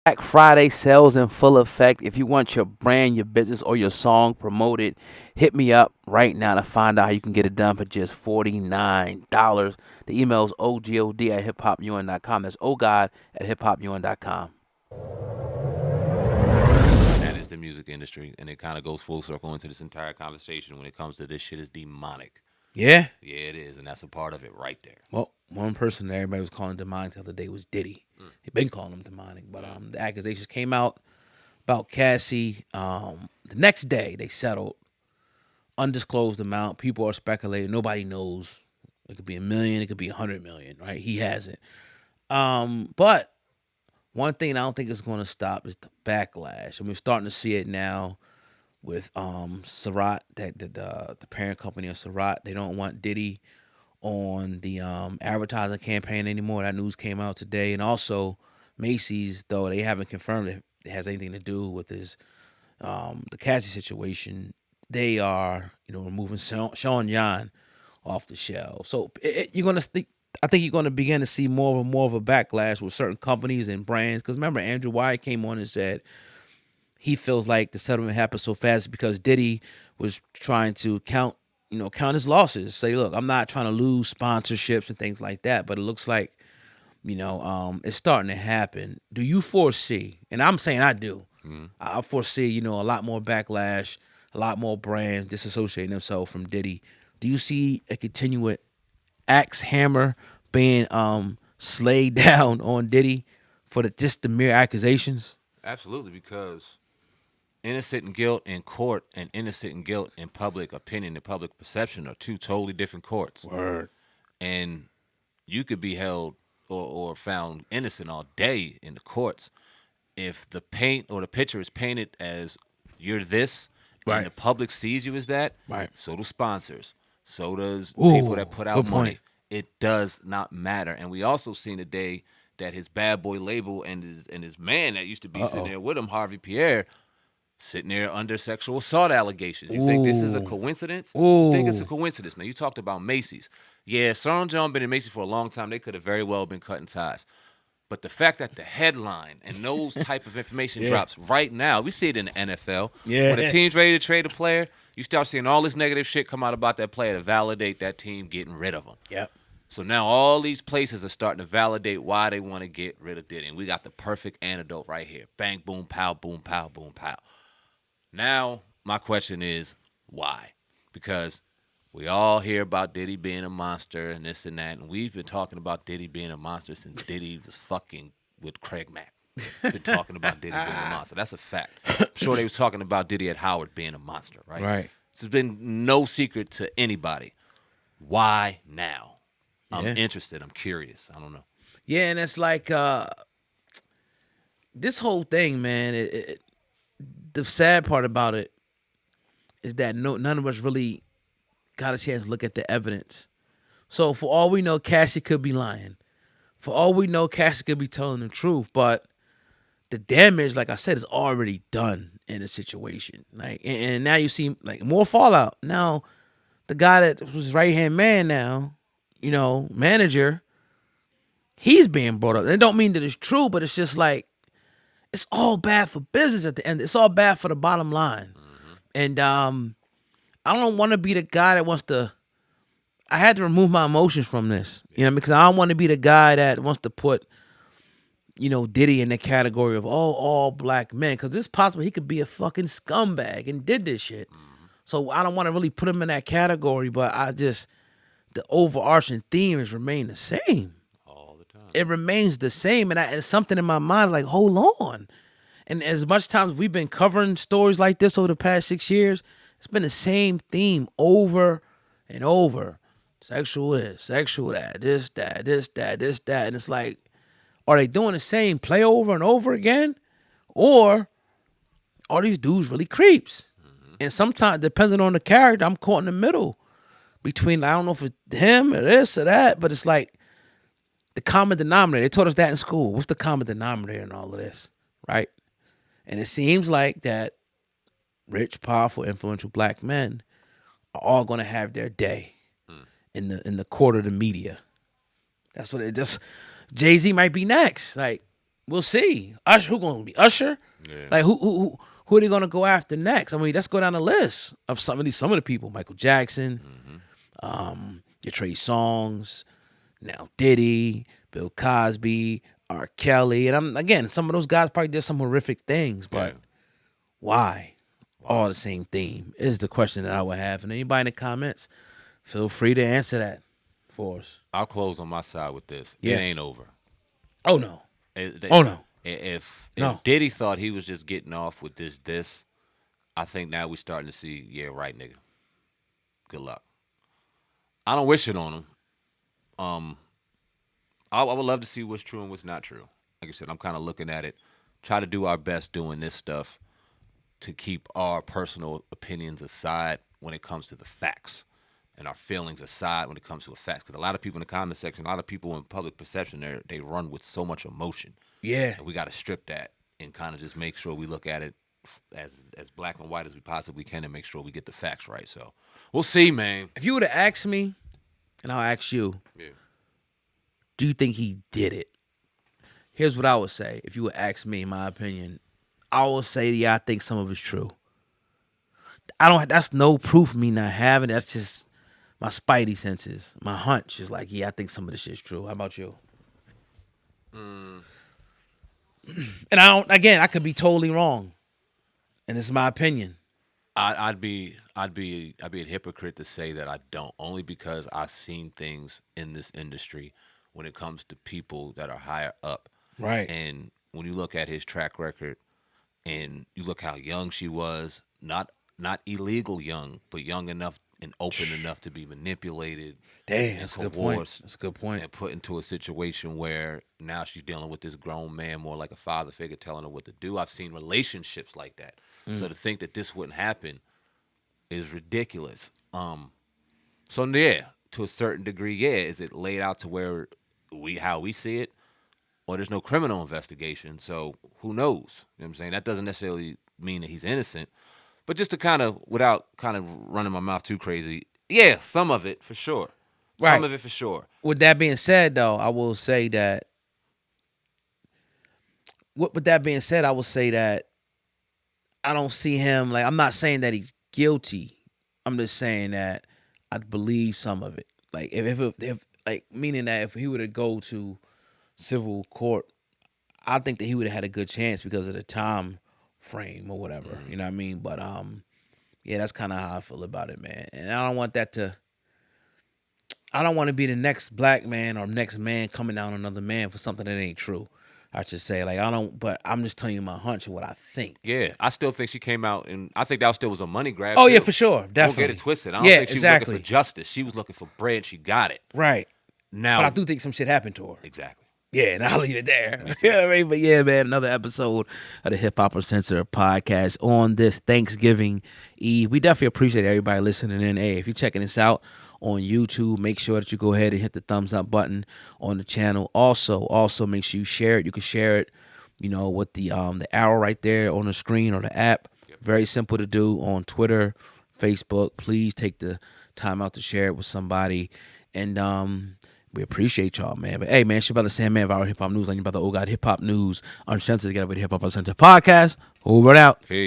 Black Friday sales in full effect. If you want your brand, your business, or your song promoted, hit me up right now to find out how you can get it done for just $49. The email is ogod@hiphopun.com. That's ogod@hiphopun.com. That is the music industry, and it kind of goes full circle into this entire conversation when it comes to this shit is demonic. Yeah. Yeah, it is, and that's a part of it right there. Well, one person that everybody was calling demonic the other day was Diddy. He been calling him demonic, but the accusations came out about Cassie. The next day they settled, undisclosed amount. People are speculating. Nobody knows. It could be a million. It could be 100 million. Right? He hasn't. But one thing I don't think is going to stop is the backlash, and we're starting to see it now with Surratt, that the parent company of Surratt. They don't want Diddy on the advertising campaign anymore. That news came out today, and also Macy's, though they haven't confirmed if it has anything to do with his the Cassie situation. They are, removing Sean John off the shelf. So you're gonna think. I think you're going to begin to see more of a backlash with certain companies and brands. Because remember, Andrew Wyatt came on and said he feels like the settlement happened so fast because Diddy was trying to count his losses. Say, look, I'm not trying to lose sponsorships and things like that, but it looks like, it's starting to happen. Do you foresee? And I'm saying I do. I foresee, a lot more backlash, a lot more brands disassociating themselves from Diddy. Do you see a continued axe hammer being slayed down on Diddy for just the mere accusations? Absolutely, because innocent and guilt in court and innocent and guilt in public opinion and public perception are two totally different courts. Word. And you could be held or found innocent all day in the courts. If the paint or the picture is painted as you're this Right. and the public sees you as that, Right. so do sponsors. So does Ooh, people that put out good money. point. It does not matter. And we also seen today that his bad boy label and his man that used to be sitting there with him, Harvey Pierre, sitting there under sexual assault allegations. You think this is a coincidence? You think it's a coincidence? Now, you talked about Macy's. Yeah, Sir John been in Macy's for a long time. They could have very well been cutting ties. But the fact that the headline and those type of information drops right now, we see it in the NFL. Yeah. When a team's ready to trade a player, you start seeing all this negative shit come out about that player to validate that team getting rid of him. Yep. So now all these places are starting to validate why they want to get rid of Diddy. And we got the perfect antidote right here. Bang, boom, pow, boom, pow, boom, pow. Now, my question is, why? Because we all hear about Diddy being a monster and this and that, and we've been talking about Diddy being a monster since Diddy was fucking with Craig Mack. Been talking about Diddy being a monster. That's a fact. I'm sure they was talking about Diddy at Howard being a monster, right? Right. This has been no secret to anybody. Why now? I'm interested. I'm curious. I don't know. Yeah, and it's like this whole thing, man. The sad part about it is that none of us really got a chance to look at the evidence. So for all we know, Cassie could be lying. For all we know, Cassie could be telling the truth. But the damage, like I said, is already done in the situation. Like, and now you see like more fallout. Now, the guy that was right hand man now, manager, he's being brought up. It don't mean that it's true, but it's just like it's all bad for business at the end. It's all bad for the bottom line. And I don't want to be the guy that wants to. I had to remove my emotions from this, because I don't want to be the guy that wants to put, Diddy in the category of all black men, because it's possible he could be a fucking scumbag and did this shit. So I don't want to really put him in that category, but the overarching theme has remained the same. All the time. It remains the same, and it's something in my mind like, hold on. And as much times we've been covering stories like this over the past 6 years, it's been the same theme over and over. Sexual this, sexual that, this, that, this, that, this, that. And it's like, are they doing the same play over and over again? Or are these dudes really creeps? And sometimes, depending on the character, I'm caught in the middle between, I don't know if it's him or this or that, but it's like the common denominator. They taught us that in school. What's the common denominator in all of this, right? And it seems like that rich, powerful, influential black men are all going to have their day in the court of the media. That's what it just. Jay-Z might be next. Like, We'll see. Usher, who gonna be Usher? Yeah. Like who are they gonna go after next? I mean, let's go down the list of some of the people. Michael Jackson, your Trey Songz, now Diddy, Bill Cosby, R. Kelly, and again, some of those guys probably did some horrific things, but why? All the same theme is the question that I would have. And anybody in the comments, feel free to answer that for us. I'll close on my side with this. Yeah. It ain't over. Oh no. Oh no. If No. Diddy thought he was just getting off with this, I think now we starting to see, yeah, right, nigga. Good luck. I don't wish it on him. I would love to see what's true and what's not true. Like I said, I'm kind of looking at it, try to do our best doing this stuff to keep our personal opinions aside when it comes to the facts, and our feelings aside when it comes to the facts. Because a lot of people in the comment section, a lot of people in public perception, they run with so much emotion. Yeah. And we got to strip that and kind of just make sure we look at it as black and white as we possibly can and make sure we get the facts right. So we'll see, man. If you would have asked me, and I'll ask you, do you think he did it? Here's what I would say. If you would ask me, in my opinion, I will say, yeah, I think some of it's true. That's no proof of me not having it. That's just my spidey senses. My hunch is like, yeah, I think some of this shit's true. How about you? And I could be totally wrong. And this is my opinion. I'd be a hypocrite to say that I don't, only because I've seen things in this industry when it comes to people that are higher up. Right. And when you look at his track record and you look how young she was, not illegal young, but young enough and open enough to be manipulated. Damn, that's a good point. That's a good point. And put into a situation where now she's dealing with this grown man more like a father figure telling her what to do. I've seen relationships like that. So to think that this wouldn't happen is ridiculous. So yeah, to a certain degree, yeah, is it laid out to where how we see it? Well, there's no criminal investigation, so who knows? You know what I'm saying? That doesn't necessarily mean that he's innocent. But just to kind of, without kind of running my mouth too crazy, yeah, some of it for sure. Right. Some of it for sure. With that being said, though, I will say that. With that being said, I will say that I don't see him, like, I'm not saying that he's guilty. I'm just saying that I believe some of it. Like, if like, meaning that if he were to go to civil court, I think that he would have had a good chance because of the time frame or whatever. You know what I mean? But yeah, that's kind of how I feel about it, man. And I don't want to be the next black man or next man coming down on another man for something that ain't true. I should say, like, but I'm just telling you my hunch of what I think. Yeah, I still think she came out, and I think that still was a money grab. Oh, too. yeah, for sure. Definitely. Don't get it twisted. I don't think she was looking for justice. She was looking for bread. She got it. Right. Now, but I do think some shit happened to her. Exactly. Yeah, and I'll leave it there. You know what I mean? But yeah, man, another episode of the Hip Hop Uncensored podcast on this Thanksgiving Eve. We definitely appreciate everybody listening in. Hey, if you're checking this out on YouTube, make sure that you go ahead and hit the thumbs up button on the channel. Also make sure you share it. You can share it, with the arrow right there on the screen or the app. Yep. Very simple to do on Twitter, Facebook. Please take the time out to share it with somebody. And we appreciate y'all, man. But hey, man, it's your brother Sam, man, of our hip hop news. I'm your brother, God Hip Hop News, Uncensored, together with the Hip Hop Uncensored podcast. Over and out. Peace.